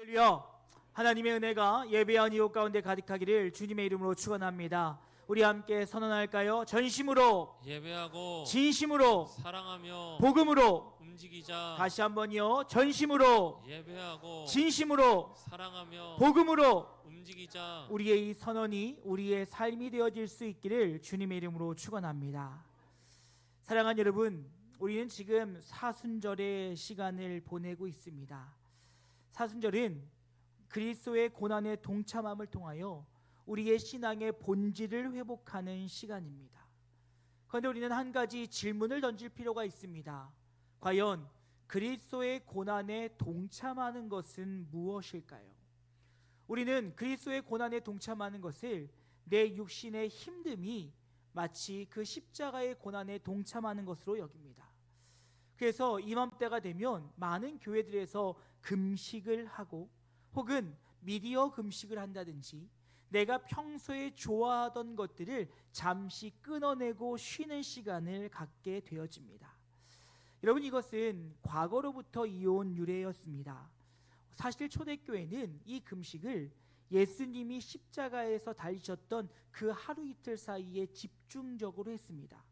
할렐루야. 하나님의 은혜가 예배한 이웃 가운데 가득하기를 주님의 이름으로 축원합니다. 우리 함께 선언할까요? 전심으로 예배하고 진심으로 사랑하며 복음으로. 움직이자. 다시 한번요. 전심으로 예배하고 진심으로 사랑하며 복음으로. 움직이자. 우리의 이 선언이 우리의 삶이 되어질 수 있기를 주님의 이름으로 축원합니다. 사랑하는 여러분, 우리는 지금 사순절의 시간을 보내고 있습니다. 사순절은 그리스도의 고난에 동참함을 통하여 우리의 신앙의 본질을 회복하는 시간입니다. 그런데 우리는 한 가지 질문을 던질 필요가 있습니다. 과연 그리스도의 고난에 동참하는 것은 무엇일까요? 우리는 그리스도의 고난에 동참하는 것을 내 육신의 힘듦이 마치 그 십자가의 고난에 동참하는 것으로 여깁니다. 그래서 이맘때가 되면 많은 교회들에서 금식을 하고 혹은 미디어 금식을 한다든지 내가 평소에 좋아하던 것들을 잠시 끊어내고 쉬는 시간을 갖게 되어집니다. 여러분, 이것은 과거로부터 이어온 유래였습니다. 사실 초대교회는 이 금식을 예수님이 십자가에서 달리셨던 그 하루 이틀 사이에 집중적으로 했습니다.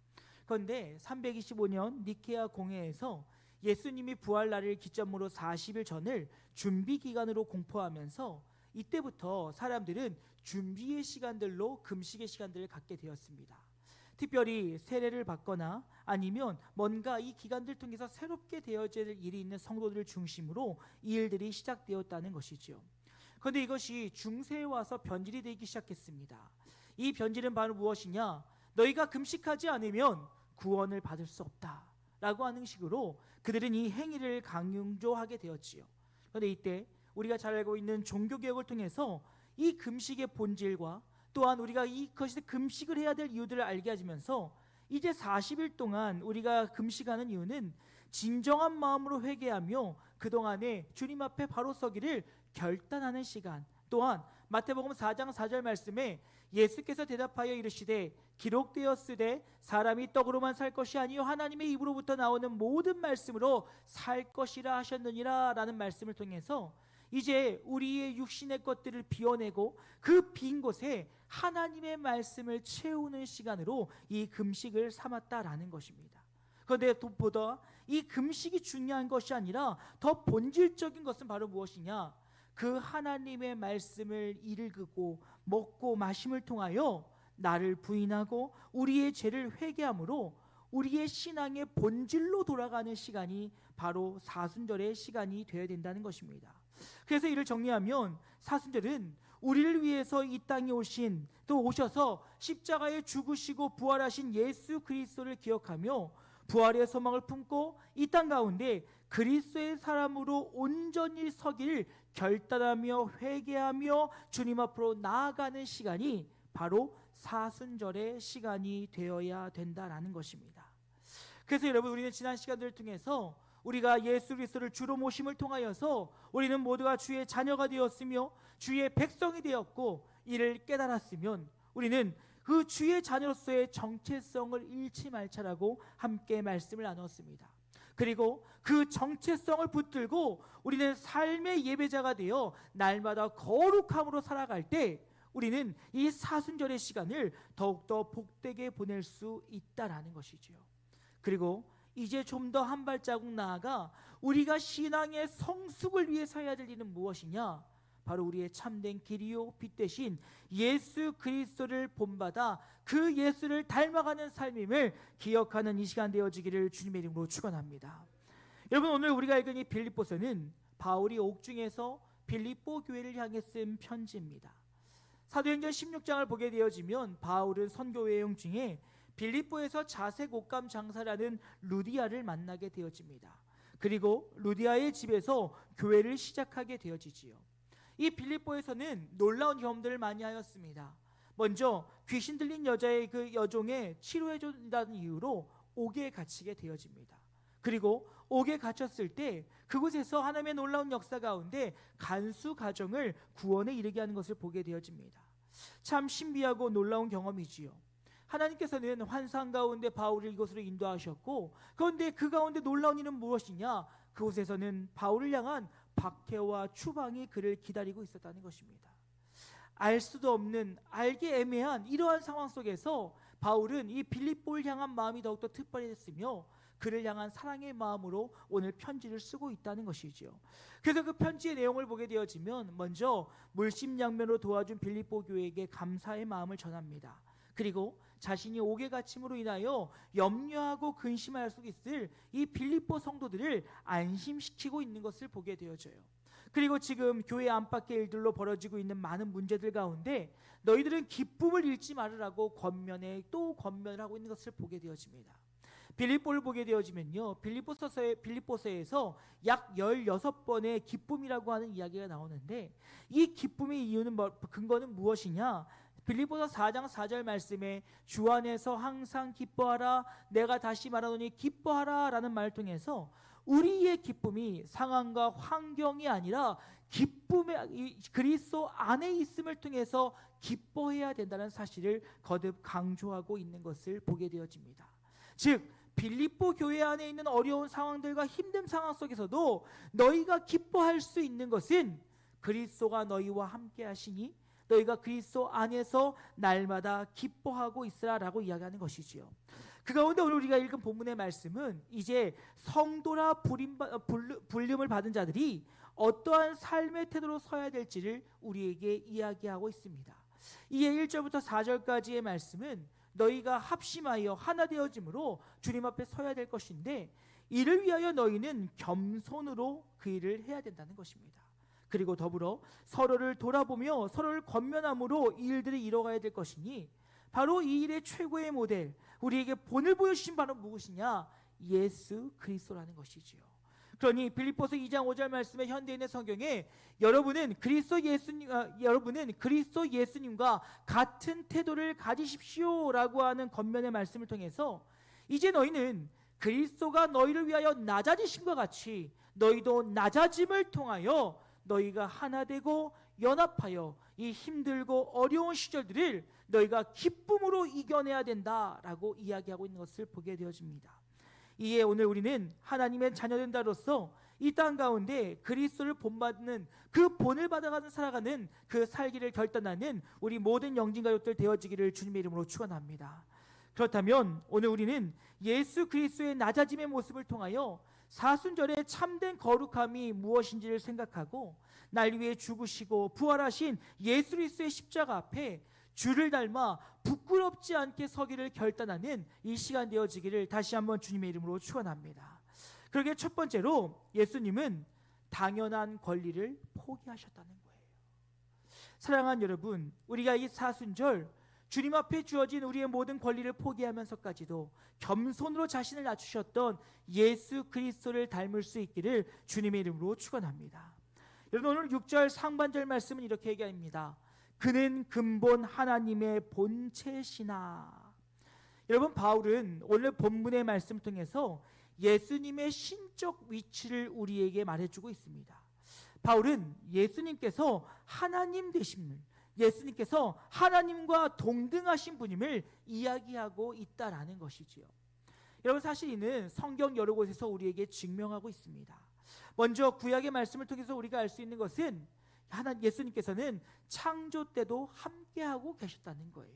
그런데 325년 니케아 공회에서 예수님이 부활날을 기점으로 40일 전을 준비 기간으로 공포하면서 이때부터 사람들은 준비의 시간들로 금식의 시간들을 갖게 되었습니다. 특별히 세례를 받거나 아니면 뭔가 이 기간들 통해서 새롭게 되어질 일이 있는 성도들을 중심으로 이 일들이 시작되었다는 것이죠. 그런데 이것이 중세에 와서 변질이 되기 시작했습니다. 이 변질은 바로 무엇이냐? 너희가 금식하지 않으면 구원을 받을 수 없다 라고 하는 식으로 그들은 이 행위를 강조하게 되었지요. 그런데 이때 우리가 잘 알고 있는 종교개혁을 통해서 이 금식의 본질과 또한 우리가 이것이 금식을 해야 될 이유들을 알게 하면서 이제 40일 동안 우리가 금식하는 이유는 진정한 마음으로 회개하며 그동안에 주님 앞에 바로 서기를 결단하는 시간, 또한 마태복음 4장 4절 말씀에 예수께서 대답하여 이르시되 기록되었으되 사람이 떡으로만 살 것이 아니요 하나님의 입으로부터 나오는 모든 말씀으로 살 것이라 하셨느니라 라는 말씀을 통해서 이제 우리의 육신의 것들을 비워내고 그 빈 곳에 하나님의 말씀을 채우는 시간으로 이 금식을 삼았다라는 것입니다. 그런데 보다 이 금식이 중요한 것이 아니라 더 본질적인 것은 바로 무엇이냐? 그 하나님의 말씀을 읽고 먹고 마심을 통하여 나를 부인하고 우리의 죄를 회개함으로 우리의 신앙의 본질로 돌아가는 시간이 바로 사순절의 시간이 되어야 된다는 것입니다. 그래서 이를 정리하면 사순절은 우리를 위해서 이 땅에 오신, 또 오셔서 십자가에 죽으시고 부활하신 예수 그리스도를 기억하며 부활의 소망을 품고 이 땅 가운데 그리스도의 사람으로 온전히 서기를 결단하며 회개하며 주님 앞으로 나아가는 시간이 바로 사순절의 시간이 되어야 된다라는 것입니다. 그래서 여러분, 우리는 지난 시간들을 통해서 우리가 예수 그리스도를 주로 모심을 통하여서 우리는 모두가 주의 자녀가 되었으며 주의 백성이 되었고 이를 깨달았으면 우리는 그 주의 자녀로서의 정체성을 잃지 말자라고 함께 말씀을 나눴습니다. 그리고 그 정체성을 붙들고 우리는 삶의 예배자가 되어 날마다 거룩함으로 살아갈 때 우리는 이 사순절의 시간을 더욱더 복되게 보낼 수 있다라는 것이죠. 그리고 이제 좀 더 한 발자국 나아가 우리가 신앙의 성숙을 위해서 해야 될 일은 무엇이냐? 바로 우리의 참된 길이요 빛 대신 예수 그리스도를 본받아 그 예수를 닮아가는 삶임을 기억하는 이 시간 되어지기를 주님의 이름으로 축원합니다. 여러분, 오늘 우리가 읽은 이 빌립보서는 바울이 옥중에서 빌립보 교회를 향해 쓴 편지입니다. 사도행전 16장을 보게 되어지면 바울은 선교 여행 중에 빌립보에서 자색 옷감 장사라는 루디아를 만나게 되어집니다. 그리고 루디아의 집에서 교회를 시작하게 되어지지요. 이 빌립보에서는 놀라운 경험들을 많이 하였습니다. 먼저 귀신 들린 여자의 그 여종에 치료해 준다는 이유로 옥에 갇히게 되어집니다. 그리고 옥에 갇혔을 때 그곳에서 하나님의 놀라운 역사 가운데 간수 가정을 구원에 이르게 하는 것을 보게 되어집니다. 참 신비하고 놀라운 경험이지요. 하나님께서는 환상 가운데 바울을 이곳으로 인도하셨고, 그런데 그 가운데 놀라운 일은 무엇이냐? 그곳에서는 바울을 향한 박해와 추방이 그를 기다리고 있었다는 것입니다. 알 수도 없는, 알기 애매한 이러한 상황 속에서 바울은 이 빌립보를 향한 마음이 더욱더 특별해졌으며 그를 향한 사랑의 마음으로 오늘 편지를 쓰고 있다는 것이지요. 그래서 그 편지의 내용을 보게 되어지면 먼저 물심양면으로 도와준 빌립보 교회에게 감사의 마음을 전합니다. 그리고 자신이 옥에 갇힘으로 인하여 염려하고 근심할 수 있을 이 빌립보 성도들을 안심시키고 있는 것을 보게 되어져요. 그리고 지금 교회 안팎의 일들로 벌어지고 있는 많은 문제들 가운데 너희들은 기쁨을 잃지 말으라고 권면에 또 권면을 하고 있는 것을 보게 되어집니다. 빌립보를 보게 되어지면요, 빌립보서에서 약 16번의 기쁨이라고 하는 이야기가 나오는데, 이 기쁨의 이유는 근거는 무엇이냐? 빌립보서 4장 4절 말씀에 주 안에서 항상 기뻐하라, 내가 다시 말하노니 기뻐하라 라는 말을 통해서 우리의 기쁨이 상황과 환경이 아니라 기쁨의 그리스도 안에 있음을 통해서 기뻐해야 된다는 사실을 거듭 강조하고 있는 것을 보게 되어집니다. 즉 빌립보 교회 안에 있는 어려운 상황들과 힘든 상황 속에서도 너희가 기뻐할 수 있는 것은 그리스도가 너희와 함께 하시니 너희가 그리스도 안에서 날마다 기뻐하고 있으라라고 이야기하는 것이지요. 그 가운데 오늘 우리가 읽은 본문의 말씀은 이제 성도라 불림을 받은 자들이 어떠한 삶의 태도로 서야 될지를 우리에게 이야기하고 있습니다. 이에 1절부터 4절까지의 말씀은 너희가 합심하여 하나 되어짐으로 주님 앞에 서야 될 것인데 이를 위하여 너희는 겸손으로 그 일을 해야 된다는 것입니다. 그리고 더불어 서로를 돌아보며 서로를 권면함으로 이 일들을 이뤄가야 될 것이니 바로 이 일의 최고의 모델, 우리에게 본을 보여주신 바로 무엇이냐? 예수 그리스도라는 것이지요. 그러니 빌립보서 2장 5절 말씀의 현대인의 성경에 여러분은 그리스도 예수님과 같은 태도를 가지십시오라고 하는 권면의 말씀을 통해서 이제 너희는 그리스도가 너희를 위하여 낮아지심과 같이 너희도 낮아짐을 통하여 너희가 하나 되고 연합하여 이 힘들고 어려운 시절들을 너희가 기쁨으로 이겨내야 된다라고 이야기하고 있는 것을 보게 되어집니다. 이에 오늘 우리는 하나님의 자녀된다로서 이 땅 가운데 그리스도를 본받는 그 본을 받아가는 살아가는 그 살기를 결단하는 우리 모든 영진가족들 되어지기를 주님의 이름으로 축원합니다. 그렇다면 오늘 우리는 예수 그리스도의 낮아짐의 모습을 통하여 사순절의 참된 거룩함이 무엇인지를 생각하고 날 위해 죽으시고 부활하신 예수 그리스도의 십자가 앞에 주를 닮아 부끄럽지 않게 서기를 결단하는 이 시간 되어지기를 다시 한번 주님의 이름으로 축원합니다. 그러기에 첫 번째로 예수님은 당연한 권리를 포기하셨다는 거예요. 사랑하는 여러분, 우리가 이 사순절 주님 앞에 주어진 우리의 모든 권리를 포기하면서까지도 겸손으로 자신을 낮추셨던 예수 그리스도를 닮을 수 있기를 주님의 이름으로 축원합니다. 여러분, 오늘 6절 상반절 말씀은 이렇게 얘기합니다. 그는 근본 하나님의 본체시나. 여러분, 바울은 오늘 본문의 말씀을 통해서 예수님의 신적 위치를 우리에게 말해주고 있습니다. 바울은 예수님께서 하나님 되심을, 예수님께서 하나님과 동등하신 분임을 이야기하고 있다라는 것이지요. 여러분, 사실 이는 성경 여러 곳에서 우리에게 증명하고 있습니다. 먼저 구약의 말씀을 통해서 우리가 알 수 있는 것은 예수님께서는 창조 때도 함께하고 계셨다는 거예요.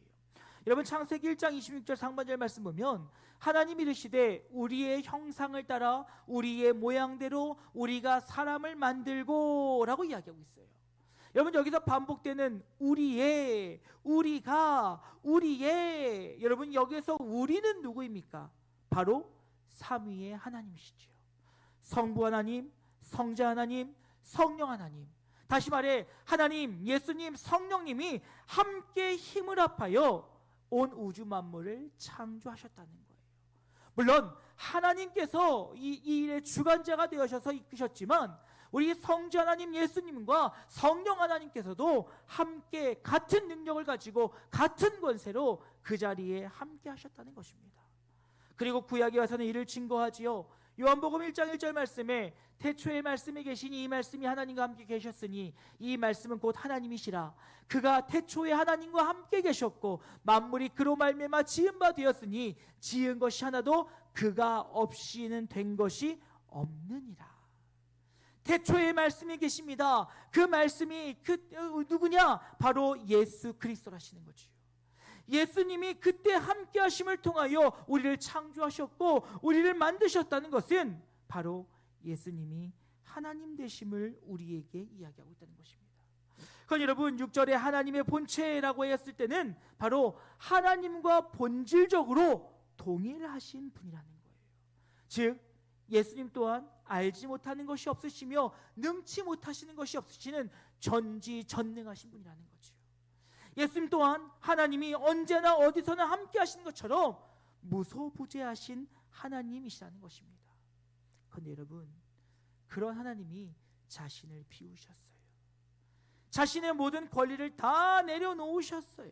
여러분, 창세기 1장 26절 상반절 말씀 보면 하나님이 이르시되 우리의 형상을 따라 우리의 모양대로 우리가 사람을 만들고 라고 이야기하고 있어요. 여러분, 여기서 반복되는 우리의, 우리가, 우리의, 여러분 여기서 우리는 누구입니까? 바로 삼위의 하나님이시죠. 성부 하나님, 성자 하나님, 성령 하나님. 다시 말해 하나님, 예수님, 성령님이 함께 힘을 합하여 온 우주 만물을 창조하셨다는 거예요. 물론 하나님께서 이 일의 주관자가 되어셔서 이끄셨지만 우리 성자 하나님 예수님과 성령 하나님께서도 함께 같은 능력을 가지고 같은 권세로 그 자리에 함께 하셨다는 것입니다. 그리고 구약에 와서는 이를 증거하지요. 요한복음 1장 1절 말씀에 태초의 말씀에 계신 이 말씀이 하나님과 함께 계셨으니 이 말씀은 곧 하나님이시라. 그가 태초에 하나님과 함께 계셨고 만물이 그로 말미암아 지은 바 되었으니 지은 것이 하나도 그가 없이는 된 것이 없느니라. 태초에 말씀이 계십니다. 그 말씀이 누구냐? 바로 예수 그리스도라시는 거지요. 예수님이 그때 함께 하심을 통하여 우리를 창조하셨고 우리를 만드셨다는 것은 바로 예수님이 하나님 되심을 우리에게 이야기하고 있다는 것입니다. 그건 여러분 6절에 하나님의 본체라고 했을 때는 바로 하나님과 본질적으로 동일하신 분이라는 거예요. 즉 예수님 또한 알지 못하는 것이 없으시며 능치 못하시는 것이 없으시는 전지전능하신 분이라는 거죠. 예수님 또한 하나님이 언제나 어디서나 함께 하시는 것처럼 무소부재하신 하나님이시라는 것입니다. 그런데 여러분 그런 하나님이 자신을 비우셨어요. 자신의 모든 권리를 다 내려놓으셨어요.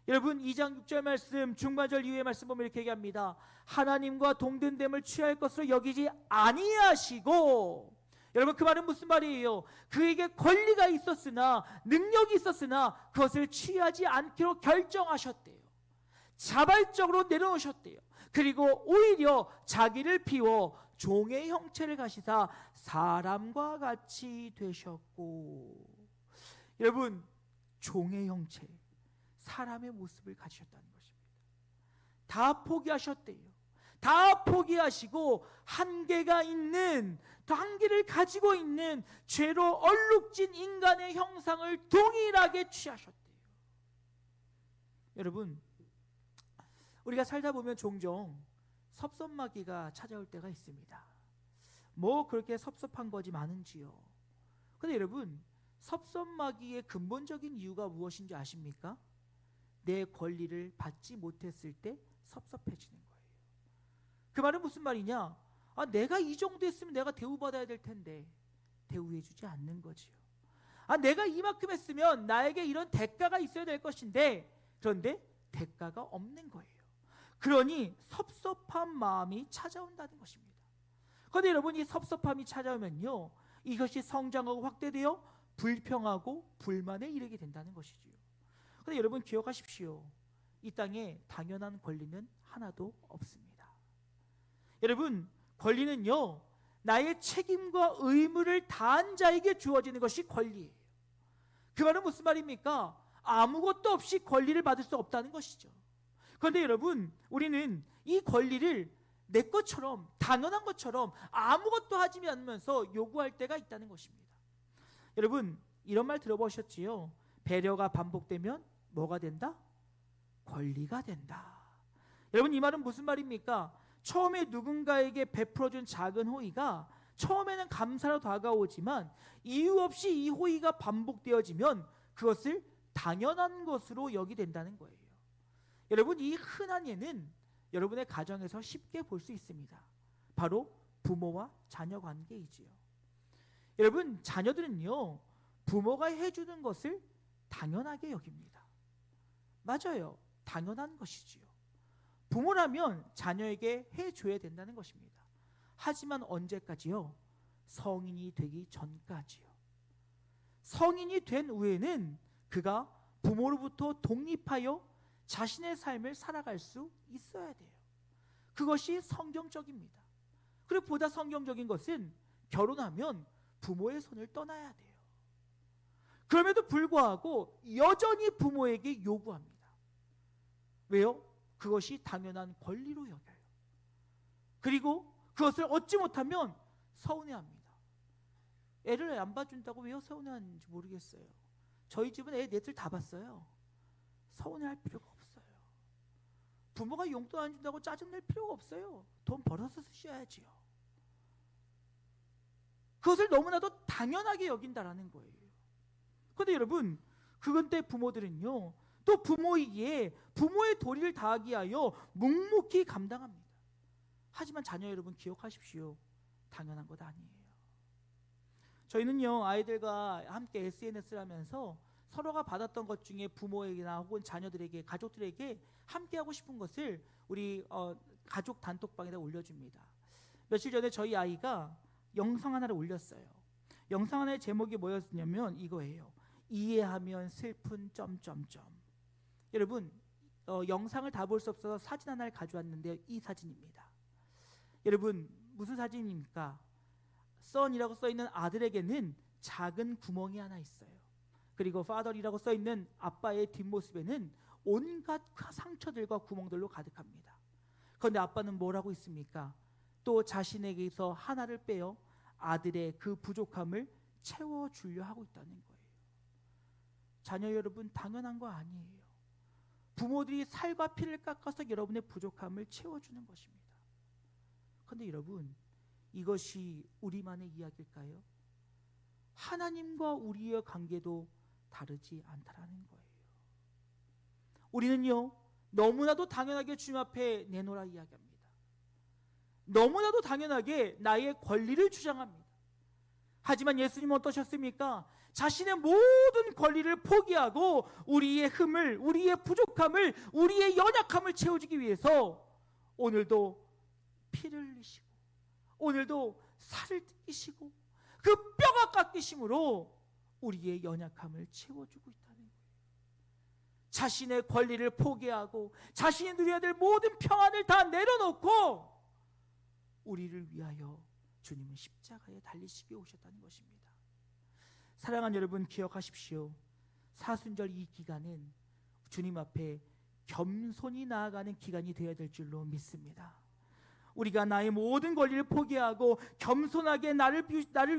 여러분 2장 6절 말씀 중반절 이후의 말씀 보면 이렇게 얘기합니다. 하나님과 동등됨을 취할 것으로 여기지 아니하시고, 여러분 그 말은 무슨 말이에요? 그에게 권리가 있었으나 능력이 있었으나 그것을 취하지 않기로 결정하셨대요. 자발적으로 내려놓으셨대요. 그리고 오히려 자기를 비워 종의 형체를 가시사 사람과 같이 되셨고, 여러분 종의 형체, 사람의 모습을 가지셨다는 것입니다. 다 포기하셨대요. 다 포기하시고 한계가 있는, 또 한계를 가지고 있는 죄로 얼룩진 인간의 형상을 동일하게 취하셨대요. 여러분 우리가 살다 보면 종종 섭섭마귀가 찾아올 때가 있습니다. 뭐 그렇게 섭섭한 것이 많은지요. 그런데 여러분 섭섭마귀의 근본적인 이유가 무엇인지 아십니까? 내 권리를 받지 못했을 때 섭섭해지는 거예요. 그 말은 무슨 말이냐? 내가 이 정도 했으면 내가 대우받아야 될 텐데 대우해주지 않는 거지요. 내가 이만큼 했으면 나에게 이런 대가가 있어야 될 것인데, 그런데 대가가 없는 거예요. 그러니 섭섭한 마음이 찾아온다는 것입니다. 그런데 여러분 이 섭섭함이 찾아오면요, 이것이 성장하고 확대되어 불평하고 불만에 이르게 된다는 것이지요. 그런데 여러분 기억하십시오. 이 땅에 당연한 권리는 하나도 없습니다. 여러분 권리는요, 나의 책임과 의무를 다한 자에게 주어지는 것이 권리예요. 그 말은 무슨 말입니까? 아무것도 없이 권리를 받을 수 없다는 것이죠. 그런데 여러분 우리는 이 권리를 내 것처럼, 당연한 것처럼 아무것도 하지 않으면서 요구할 때가 있다는 것입니다. 여러분 이런 말 들어보셨지요? 배려가 반복되면 뭐가 된다? 권리가 된다. 여러분 이 말은 무슨 말입니까? 처음에 누군가에게 베풀어준 작은 호의가 처음에는 감사로 다가오지만 이유 없이 이 호의가 반복되어지면 그것을 당연한 것으로 여기게 된다는 거예요. 여러분 이 흔한 예는 여러분의 가정에서 쉽게 볼 수 있습니다. 바로 부모와 자녀 관계이지요. 여러분 자녀들은요, 부모가 해주는 것을 당연하게 여깁니다. 맞아요. 당연한 것이지요. 부모라면 자녀에게 해줘야 된다는 것입니다. 하지만 언제까지요? 성인이 되기 전까지요. 성인이 된 후에는 그가 부모로부터 독립하여 자신의 삶을 살아갈 수 있어야 돼요. 그것이 성경적입니다. 그리고 보다 성경적인 것은 결혼하면 부모의 손을 떠나야 돼요. 그럼에도 불구하고 여전히 부모에게 요구합니다. 왜요? 그것이 당연한 권리로 여겨요. 그리고 그것을 얻지 못하면 서운해합니다. 애를 안 봐준다고 왜 서운해하는지 모르겠어요. 저희 집은 애 넷을 다 봤어요. 서운해할 필요가 없어요. 부모가 용돈 안 준다고 짜증낼 필요가 없어요. 돈 벌어서 쓰셔야지요. 그것을 너무나도 당연하게 여긴다라는 거예요. 그런데 여러분 그런데 부모들은요, 또 부모이기에 부모의 도리를 다하기 위하여 묵묵히 감당합니다. 하지만 자녀 여러분 기억하십시오. 당연한 것 아니에요. 저희는요 아이들과 함께 SNS를 하면서 서로가 받았던 것 중에 부모에게나 혹은 자녀들에게, 가족들에게 함께 하고 싶은 것을 우리 가족 단톡방에다 올려줍니다. 며칠 전에 저희 아이가 영상 하나를 올렸어요. 영상 하나의 제목이 뭐였냐면 이거예요. 이해하면 슬픈 점점점. 여러분 영상을 다 볼 수 없어서 사진 하나를 가져왔는데 이 사진입니다. 여러분 무슨 사진입니까? son이라고 써 있는 아들에게는 작은 구멍이 하나 있어요. 그리고 father이라고 써 있는 아빠의 뒷모습에는 온갖 상처들과 구멍들로 가득합니다. 그런데 아빠는 뭘 하고 있습니까? 또 자신에게서 하나를 빼어 아들의 그 부족함을 채워주려 하고 있다는 거예요. 자녀 여러분, 당연한 거 아니에요. 부모들이 살과 피를 깎아서 여러분의 부족함을 채워주는 것입니다. 그런데 여러분, 이것이 우리만의 이야기일까요? 하나님과 우리의 관계도 다르지 않다라는 거예요. 우리는요, 너무나도 당연하게 주님 앞에 내놓으라 이야기합니다. 너무나도 당연하게 나의 권리를 주장합니다. 하지만 예수님은 어떠셨습니까? 자신의 모든 권리를 포기하고 우리의 흠을, 우리의 부족함을, 우리의 연약함을 채워주기 위해서 오늘도 피를 흘리시고, 오늘도 살을 뜯기시고, 그 뼈가 깎이심으로 우리의 연약함을 채워주고 있다는 거예요. 자신의 권리를 포기하고 자신이 누려야 될 모든 평안을 다 내려놓고 우리를 위하여 주님은 십자가에 달리시기 오셨다는 것입니다. 사랑하는 여러분, 기억하십시오. 사순절 이 기간은 주님 앞에 겸손히 나아가는 기간이 되어야 될 줄로 믿습니다. 우리가 나의 모든 권리를 포기하고 겸손하게 나를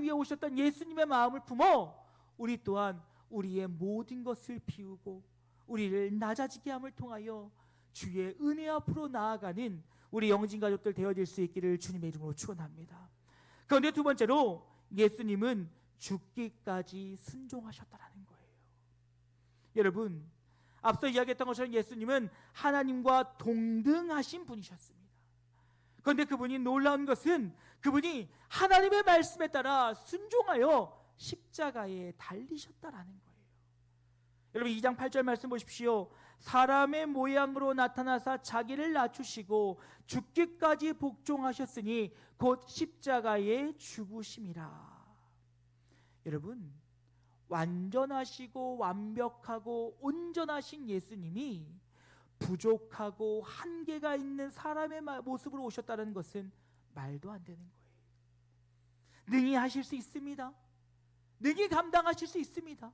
위해 오셨던 예수님의 마음을 품어 우리 또한 우리의 모든 것을 비우고 우리를 낮아지게 함을 통하여 주의 은혜 앞으로 나아가는 우리 영진 가족들 되어질 수 있기를 주님의 이름으로 축원합니다. 그런데 두 번째로 예수님은 죽기까지 순종하셨다라는 거예요. 여러분, 앞서 이야기했던 것처럼 예수님은 하나님과 동등하신 분이셨습니다. 그런데 그분이 놀라운 것은 그분이 하나님의 말씀에 따라 순종하여 십자가에 달리셨다라는 거예요. 여러분, 2장 8절 말씀 보십시오. 사람의 모양으로 나타나사 자기를 낮추시고 죽기까지 복종하셨으니 곧 십자가에 죽으심이라. 여러분, 완전하시고 완벽하고 온전하신 예수님이 부족하고 한계가 있는 사람의 모습으로 오셨다는 것은 말도 안 되는 거예요. 능히 하실 수 있습니다. 능히 감당하실 수 있습니다.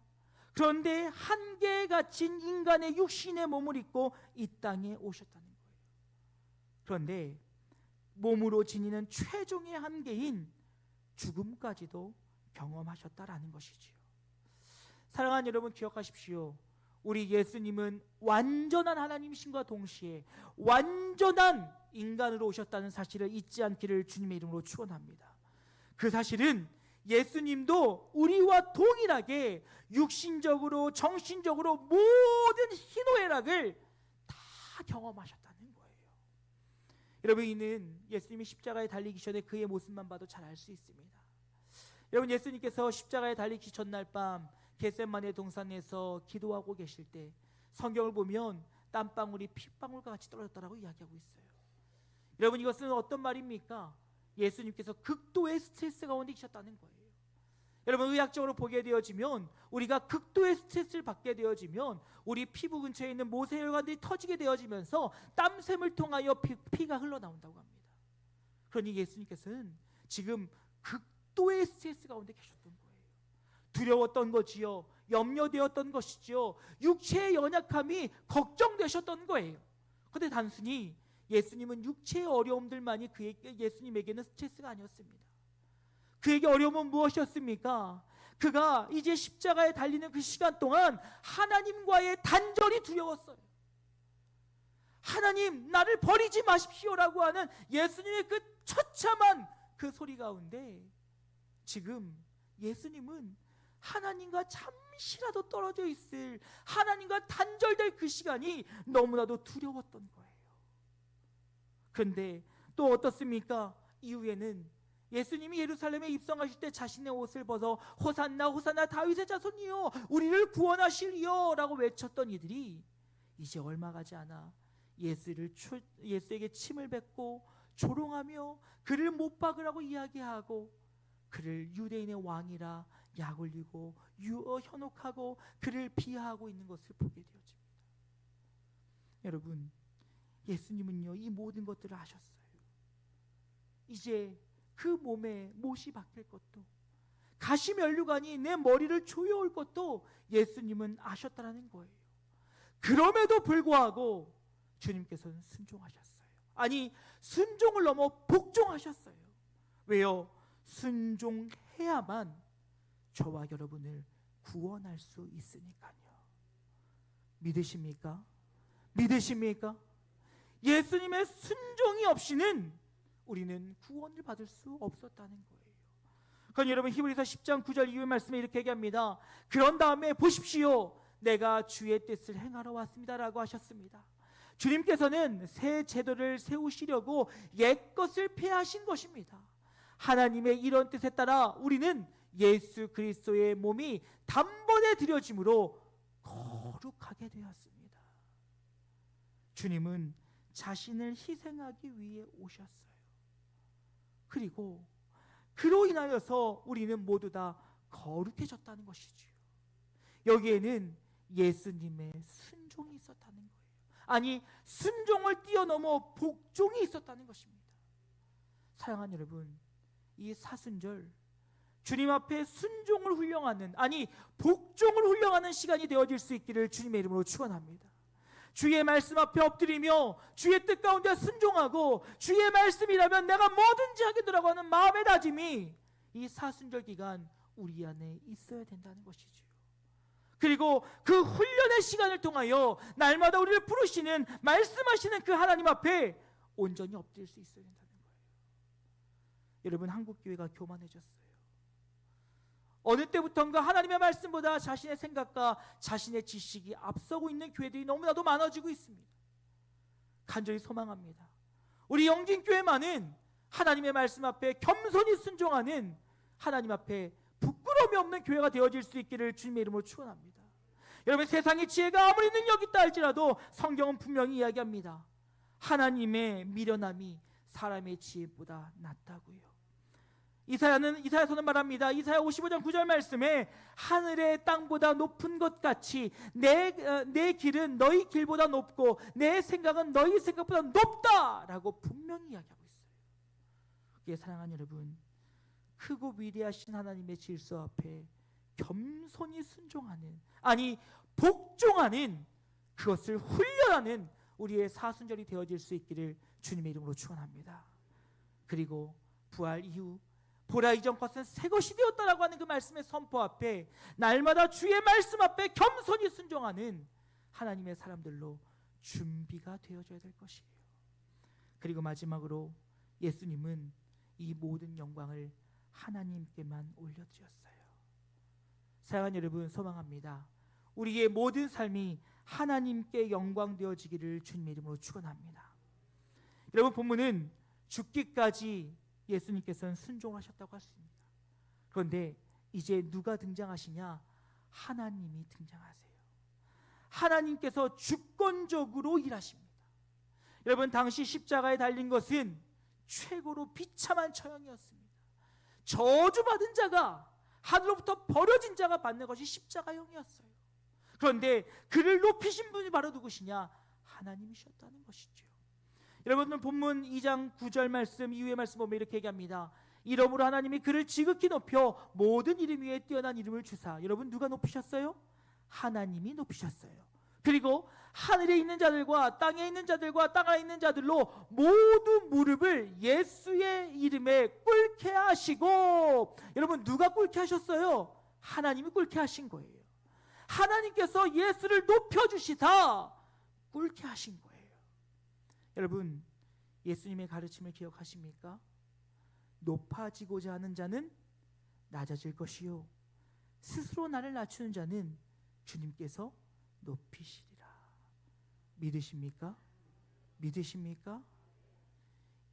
그런데 한계에 갇힌 인간의 육신의 몸을 입고 이 땅에 오셨다는 거예요. 그런데 몸으로 지니는 최종의 한계인 죽음까지도 경험하셨다라는 것이지요. 사랑하는 여러분, 기억하십시오. 우리 예수님은 완전한 하나님이신과 동시에 완전한 인간으로 오셨다는 사실을 잊지 않기를 주님의 이름으로 축원합니다. 그 사실은 예수님도 우리와 동일하게 육신적으로 정신적으로 모든 희노애락을 다 경험하셨다는 거예요. 여러분, 이는 예수님이 십자가에 달리기 전에 그의 모습만 봐도 잘 알 수 있습니다. 여러분, 예수님께서 십자가에 달리기 전날 밤 겟세마네 동산에서 기도하고 계실 때 성경을 보면 땀방울이 핏방울과 같이 떨어졌다라고 이야기하고 있어요. 여러분, 이것은 어떤 말입니까? 예수님께서 극도의 스트레스 가운데 계셨다는 거예요. 여러분, 의학적으로 보게 되어지면 우리가 극도의 스트레스를 받게 되어지면 우리 피부 근처에 있는 모세혈관들이 터지게 되어지면서 땀샘을 통하여 피가 흘러나온다고 합니다. 그러니 예수님께서는 지금 극도의 스트레스 가운데 계셨던 거예요. 두려웠던 거지요. 염려되었던 것이지요. 육체의 연약함이 걱정되셨던 거예요. 그런데 단순히 예수님은 육체의 어려움들만이 예수님에게는 스트레스가 아니었습니다. 그에게 어려움은 무엇이었습니까? 그가 이제 십자가에 달리는 그 시간 동안 하나님과의 단절이 두려웠어요. 하나님, 나를 버리지 마십시오라고 하는 예수님의 그 처참한 그 소리 가운데 지금 예수님은 하나님과 잠시라도 떨어져 있을, 하나님과 단절될 그 시간이 너무나도 두려웠던 거예요. 그런데 또 어떻습니까? 이후에는 예수님이 예루살렘에 입성하실 때 자신의 옷을 벗어 호산나 호산나 다윗의 자손이여 우리를 구원하시리여 라고 외쳤던 이들이 이제 얼마 가지 않아 예수에게 침을 뱉고 조롱하며 그를 못 박으라고 이야기하고 그를 유대인의 왕이라 약 올리고 현혹하고 그를 비하하고 있는 것을 보게 되어집니다. 여러분, 예수님은요 이 모든 것들을 하셨어요. 이제 그 몸에 못이 박힐 것도, 가시면류관이 내 머리를 조여올 것도 예수님은 아셨다라는 거예요. 그럼에도 불구하고 주님께서는 순종하셨어요. 아니, 순종을 넘어 복종하셨어요. 왜요? 순종해야만 저와 여러분을 구원할 수 있으니까요. 믿으십니까? 믿으십니까? 예수님의 순종이 없이는 우리는 구원을 받을 수 없었다는 거예요. 그러니까 여러분, 히브리서 10장 9절 이후의 말씀에 이렇게 얘기합니다. 그런 다음에 보십시오, 내가 주의 뜻을 행하러 왔습니다 라고 하셨습니다. 주님께서는 새 제도를 세우시려고 옛것을 폐하신 것입니다. 하나님의 이런 뜻에 따라 우리는 예수 그리스도의 몸이 단번에 드려짐으로 거룩하게 되었습니다. 주님은 자신을 희생하기 위해 오셨어요. 그리고 그로 인하여서 우리는 모두 다 거룩해졌다는 것이지요. 여기에는 예수님의 순종이 있었다는 거예요. 아니, 순종을 뛰어넘어 복종이 있었다는 것입니다. 사랑하는 여러분, 이 사순절, 주님 앞에 순종을 훈련하는, 아니 복종을 훈련하는 시간이 되어질 수 있기를 주님의 이름으로 축원합니다. 주의 말씀 앞에 엎드리며 주의 뜻 가운데 순종하고, 주의 말씀이라면 내가 뭐든지 하겠노라고 하는 마음의 다짐이 이 사순절 기간 우리 안에 있어야 된다는 것이지요. 그리고 그 훈련의 시간을 통하여 날마다 우리를 부르시는, 말씀하시는 그 하나님 앞에 온전히 엎드릴 수 있어야 된다는 거예요. 여러분, 한국교회가 교만해졌어요. 어느 때부턴가 하나님의 말씀보다 자신의 생각과 자신의 지식이 앞서고 있는 교회들이 너무나도 많아지고 있습니다. 간절히 소망합니다. 우리 영진교회만은 하나님의 말씀 앞에 겸손히 순종하는, 하나님 앞에 부끄러움이 없는 교회가 되어질 수 있기를 주님의 이름으로 축원합니다. 여러분, 세상의 지혜가 아무리 능력이 있다 할지라도 성경은 분명히 이야기합니다. 하나님의 미련함이 사람의 지혜보다 낫다고요. 이사야서는 말합니다. 이사야 55장 9절 말씀에 하늘의 땅보다 높은 것 같이 내 길은 너희 길보다 높고 내 생각은 너희 생각보다 높다라고 분명히 이야기하고 있어요. 그게 사랑하는 여러분, 크고 위대하신 하나님의 질서 앞에 겸손히 순종하는, 아니 복종하는, 그것을 훈련하는 우리의 사순절이 되어질 수 있기를 주님의 이름으로 축원합니다. 그리고 부활 이후 보라, 이전 것은 새 것이 되었다라고 하는 그 말씀의 선포 앞에 날마다 주의 말씀 앞에 겸손히 순종하는 하나님의 사람들로 준비가 되어져야 될 것이에요. 그리고 마지막으로 예수님은 이 모든 영광을 하나님께만 올려드렸어요. 사랑하는 여러분, 소망합니다. 우리의 모든 삶이 하나님께 영광 되어지기를 주님의 이름으로 축원합니다. 여러분, 본문은 죽기까지 예수님께서는 순종하셨다고 했습니다. 그런데 이제 누가 등장하시냐? 하나님이 등장하세요. 하나님께서 주권적으로 일하십니다. 여러분, 당시 십자가에 달린 것은 최고로 비참한 처형이었습니다. 저주받은 자가, 하늘로부터 버려진 자가 받는 것이 십자가형이었어요. 그런데 그를 높이신 분이 바로 누구시냐? 하나님이셨다는 것이죠. 여러분은 본문 2장 9절 말씀 이후의 말씀 보면 이렇게 얘기합니다. 이러므로 하나님이 그를 지극히 높여 모든 이름 위에 뛰어난 이름을 주사. 여러분, 누가 높이셨어요? 하나님이 높이셨어요. 그리고 하늘에 있는 자들과 땅에 있는 자들과 땅 아래 있는 자들로 모두 무릎을 예수의 이름에 꿇게 하시고, 여러분, 누가 꿇게 하셨어요? 하나님이 꿇게 하신 거예요. 하나님께서 예수를 높여주시다 꿇게 하신 거예요. 여러분, 예수님의 가르침을 기억하십니까? 높아지고자 하는 자는 낮아질 것이요, 스스로 나를 낮추는 자는 주님께서 높이시리라. 믿으십니까? 믿으십니까?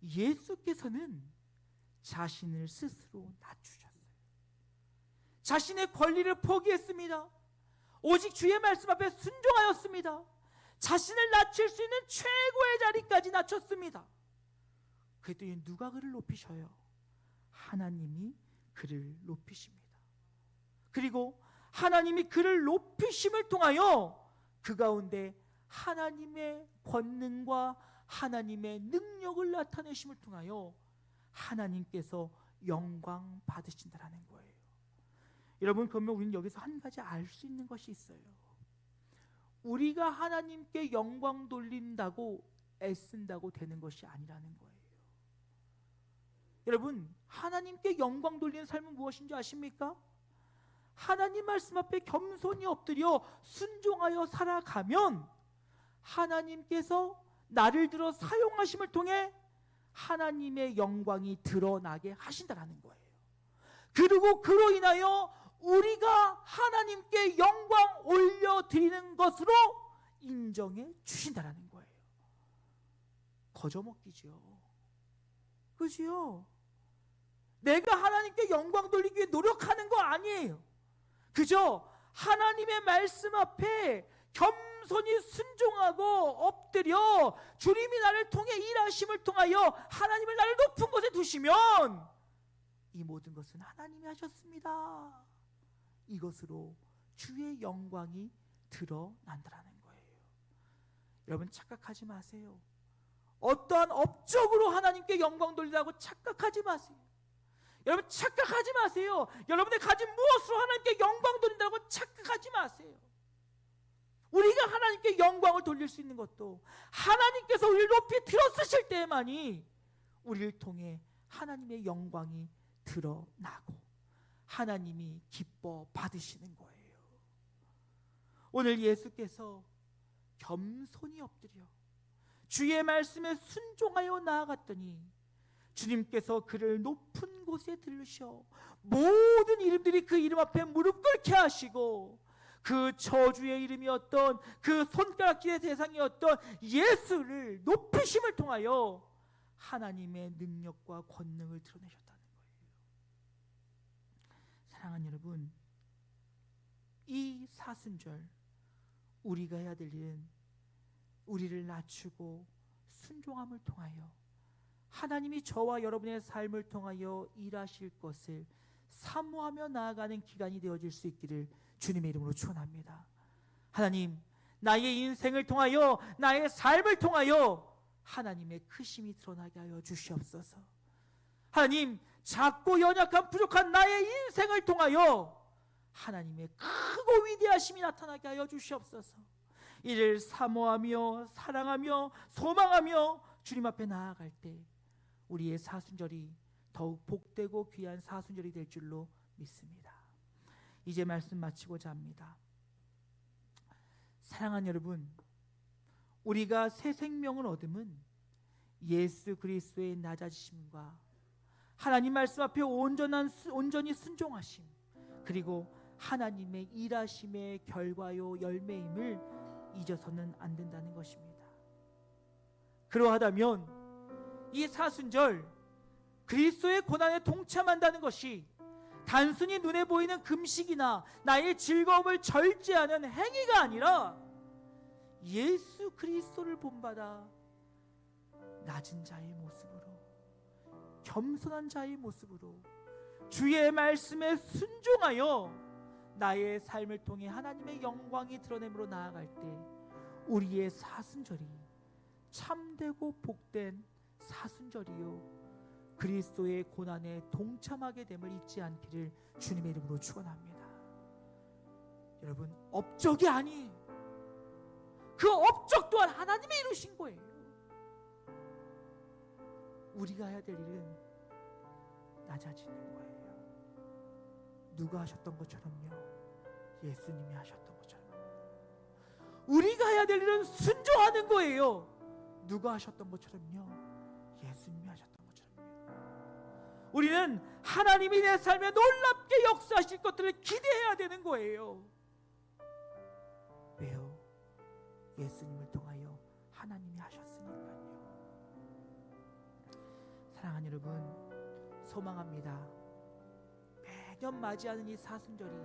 예수께서는 자신을 스스로 낮추셨어요. 자신의 권리를 포기했습니다. 오직 주의 말씀 앞에 순종하였습니다. 자신을 낮출 수 있는 최고의 자리까지 낮췄습니다. 그랬더니 누가 그를 높이셔요? 하나님이 그를 높이십니다. 그리고 하나님이 그를 높이심을 통하여 그 가운데 하나님의 권능과 하나님의 능력을 나타내심을 통하여 하나님께서 영광 받으신다라는 거예요. 여러분, 그러면 우리는 여기서 한 가지 알 수 있는 것이 있어요. 우리가 하나님께 영광 돌린다고 애쓴다고 되는 것이 아니라는 거예요. 여러분, 하나님께 영광 돌리는 삶은 무엇인지 아십니까? 하나님 말씀 앞에 겸손히 엎드려 순종하여 살아가면 하나님께서 나를 들어 사용하심을 통해 하나님의 영광이 드러나게 하신다라는 거예요. 그리고 그로 인하여 우리가 하나님께 영광 올려드리는 것으로 인정해 주신다라는 거예요. 거저먹기죠. 그죠? 내가 하나님께 영광 돌리기 위해 노력하는 거 아니에요. 그저 하나님의 말씀 앞에 겸손히 순종하고 엎드려 주님이 나를 통해 일하심을 통하여 하나님을 나를 높은 곳에 두시면 이 모든 것은 하나님이 하셨습니다. 이것으로 주의 영광이 드러난다는 거예요. 여러분, 착각하지 마세요. 어떠한 업적으로 하나님께 영광 돌리라고 착각하지 마세요. 여러분, 착각하지 마세요. 여러분의 가진 무엇으로 하나님께 영광 돌린다고 착각하지 마세요. 우리가 하나님께 영광을 돌릴 수 있는 것도 하나님께서 우리를 높이 들어쓰실 때만이 우리를 통해 하나님의 영광이 드러나고 하나님이 기뻐 받으시는 거예요. 오늘 예수께서 겸손히 엎드려 주의 말씀에 순종하여 나아갔더니 주님께서 그를 높은 곳에 들으셔 모든 이름들이 그 이름 앞에 무릎 꿇게 하시고 그 저주의 이름이었던 그 손가락질의 대상이었던 예수를 높이심을 통하여 하나님의 능력과 권능을 드러내셨다는 거예요. 사랑하는 여러분, 이 사순절 우리가 해야 될 일은 우리를 낮추고 순종함을 통하여 하나님이 저와 여러분의 삶을 통하여 일하실 것을 사모하며 나아가는 기간이 되어질 수 있기를 주님의 이름으로 축원합니다. 하나님, 나의 인생을 통하여 나의 삶을 통하여 하나님의 크심이 드러나게 하여 주시옵소서. 하나님, 작고 연약한 부족한 나의 인생을 통하여 하나님의 크고 위대하심이 나타나게 하여 주시옵소서. 이를 사모하며 사랑하며 소망하며 주님 앞에 나아갈 때 우리의 사순절이 더욱 복되고 귀한 사순절이 될 줄로 믿습니다. 이제 말씀 마치고자 합니다. 사랑하는 여러분, 우리가 새 생명을 얻음은 예수 그리스도의 낮아지심과 하나님 말씀 앞에 온전히 순종하심, 그리고 하나님의 일하심의 결과요 열매임을 잊어서는 안 된다는 것입니다. 그러하다면 이 사순절 그리스도의 고난에 동참한다는 것이 단순히 눈에 보이는 금식이나 나의 즐거움을 절제하는 행위가 아니라 예수 그리스도를 본받아 낮은 자의 모습으로, 겸손한 자의 모습으로 주의 말씀에 순종하여 나의 삶을 통해 하나님의 영광이 드러냄으로 나아갈 때 우리의 사순절이 참되고 복된 사순절이요 그리스도의 고난에 동참하게 됨을 잊지 않기를 주님의 이름으로 축원합니다. 여러분, 업적이 아니에요. 그 업적 또한 하나님이 이루신 거예요. 우리가 해야 될 일은 낮아지는 거예요. 누가 하셨던 것처럼요, 예수님이 하셨던 것처럼. 우리가 해야 될 일은 순종하는 거예요. 누가 하셨던 것처럼요, 예수님이 하셨던 것처럼요. 우리는 하나님이 내 삶에 놀랍게 역사하실 것들을 기대해야 되는 거예요. 왜요? 예수님을 통하여 하나님이 하셨으니까요. 사랑하는 여러분, 소망합니다. 매년 맞이하는 이 사순절이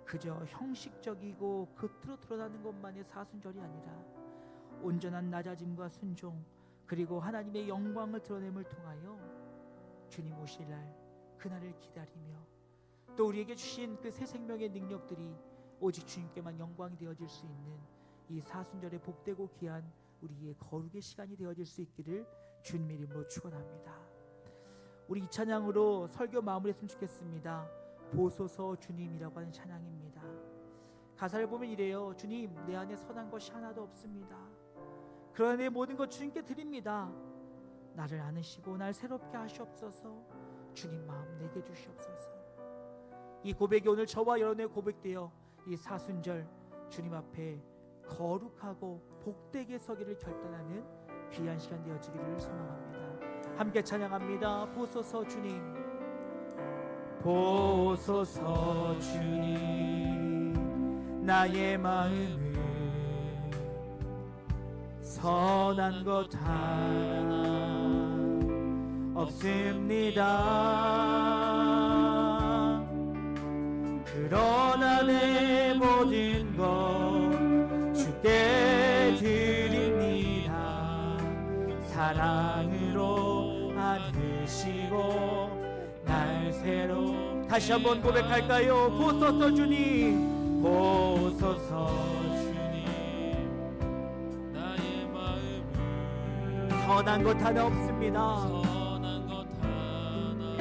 그저 형식적이고 겉으로 드러나는 것만의 사순절이 아니라 온전한 낮아짐과 순종, 그리고 하나님의 영광을 드러냄을 통하여 주님 오실 날, 그날을 기다리며 또 우리에게 주신 그 새 생명의 능력들이 오직 주님께만 영광이 되어질 수 있는 이 사순절의 복되고 귀한 우리의 거룩의 시간이 되어질 수 있기를 주님의 이름으로 축원합니다. 우리 이 찬양으로 설교 마무리했으면 좋겠습니다. 보소서 주님이라고 하는 찬양입니다. 가사를 보면 이래요. 주님, 내 안에 선한 것이 하나도 없습니다. 그러나 내 모든 것 주님께 드립니다. 나를 안으시고 날 새롭게 하시옵소서. 주님 마음 내게 주시옵소서. 이 고백이 오늘 저와 여러분의 고백되어 이 사순절 주님 앞에 거룩하고 복되게 서기를 결단하는 귀한 시간 되어지기를 소망합니다. 함께 찬양합니다. 보소서 주님, 보소서 주님, 나의 마음을 선한 것 하나 없습니다. 그러나 내 모든 것 주께 드립니다. 사랑으로 안으시고 날 새로. 다시 한번 고백할까요? 보소서 주님, 보소서 주님, 나의 마음을 선한 것 하나 없습니다. 선한 것 하나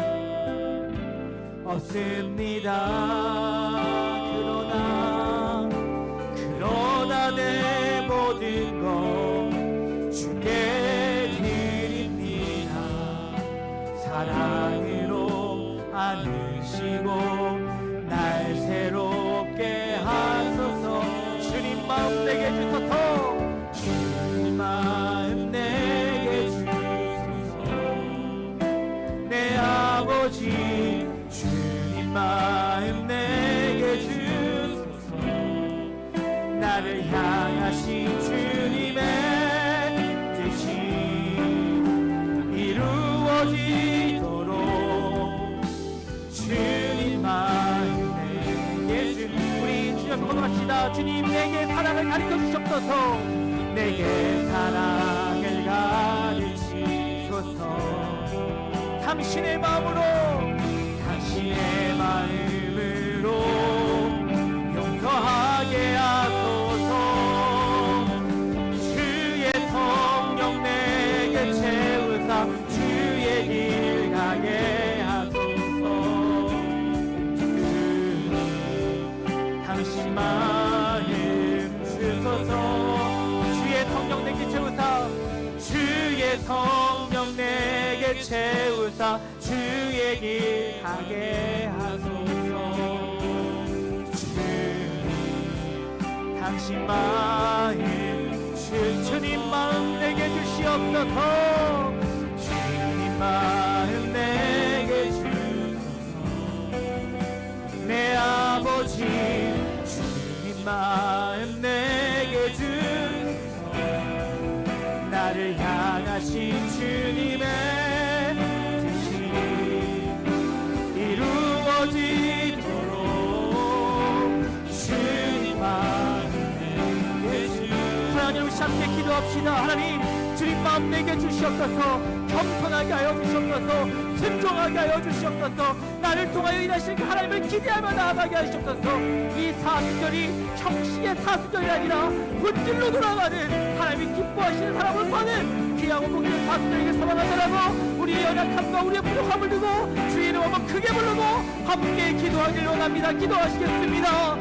없습니다. 그러나 내 모든 것 주께 드립니다. 사랑으로 안으시고 날 새롭게 하소서. 주님 마음 내게 주소서. 주님 마음 내게 주소서. 내 아버지 주님 마음 내게 주소서. 나를 향하신 주님의 뜻이 이루어지도록 주님 마음 내게 주소서. 우리 주님 앞에 고백합시다. 주님 내게 사랑을 가르쳐 주시옵소서. 내게 사랑을 가르치소서. 당신의 마음으로 용서하게 하소서. 주의 성령 내게 채우사 주의 길 가게 하소서. 당신 마음 주소서. 주의 성령 내게 채우사 주의 성령 내게 채우사 주의 길 가게 하소서. 당신 마음 주님 마음 내게 주시옵소서. 주님 마음 내게 주소서. 내 아버지 주님 마음 내게 주소서. 나를 향하신 주님의 뜻이 이루어지도록 주님 마음 내게 주소서. 하나님 우리 함께 기도합시다. 하나님 주님 마음 내게 주시옵소서. 겸손하게 하여 주시옵소서. 순종하게 하여 주시옵소서. 나를 통하여 일하실 그 하나님을 기대하며 나아가게 하시옵소서. 이 사순절이 형식의 사순절이 아니라 본질로 돌아가는 하나님이 기뻐하시는 사람으로서는 귀하고 복된 사순절에게 소망하더라고 우리의 연약함과 우리의 부족함을 두고 주의 이름 한번 크게 부르고 함께 기도하길 원합니다. 기도하시겠습니다.